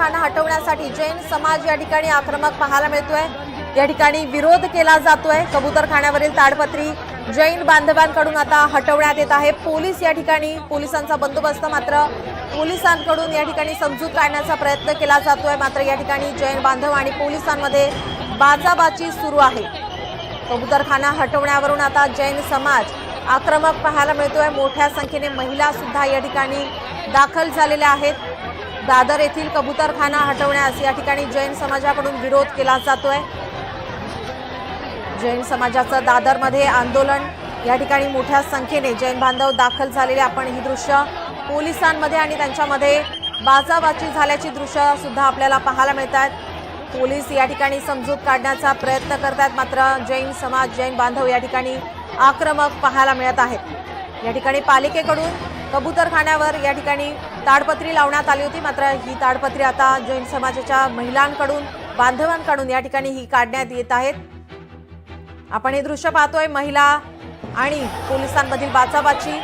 कबूतरखाना हटवण्यासाठी जैन समाज या ठिकाणी आक्रमक पाहायला मिळतोय। या ठिकाणी विरोध केला जातोय। कबूतरखान्यावरील ताडपत्री जैन बांधवांकडून आता हटवण्यात येत आहे। पोलीस या ठिकाणी पोलिसांचा बंदोबस्त, मात्र पोलिसांकडून या ठिकाणी समजूत काढण्याचा प्रयत्न केला जातोय। मात्र या ठिकाणी जैन बांधव आणि पोलिसांमध्ये बाचाबाची सुरू आहे। कबूतरखाना हटवण्यावरून आता जैन समाज आक्रमक पाहायला मिळतोय। मोठ्या संख्येने महिला सुद्धा या ठिकाणी दाखल झालेल्या आहेत। दादर येथील कबूतरखाना हटवण्यास या ठिकाणी जैन समाजाकडून विरोध केला जातोय। जैन समाजाचं दादरमध्ये आंदोलन, या ठिकाणी मोठ्या संख्येने जैन बांधव दाखल झालेले आपण ही दृश्य पोलिसांमध्ये आणि त्यांच्यामध्ये बाचाबाची झाल्याची दृश्य सुद्धा आपल्याला पाहायला मिळतात। पोलीस या ठिकाणी समजूत काढण्याचा प्रयत्न करतात, मात्र जैन समाज जैन बांधव या ठिकाणी आक्रमक पाहायला मिळत आहेत। या ठिकाणी पालिकेकडून कबूतरखान्यावर या ठिकाणी ताडपत्री लावण्यात आली होती, मात्र ही ताडपत्री आता जैन समाजाच्या महिलांकडून बांधवांकडून या ठिकाणी ही काढण्यात येत आहेत। आपण हे दृश्य पाहतोय, महिला आणि पोलिसांमधील बाचाबाची।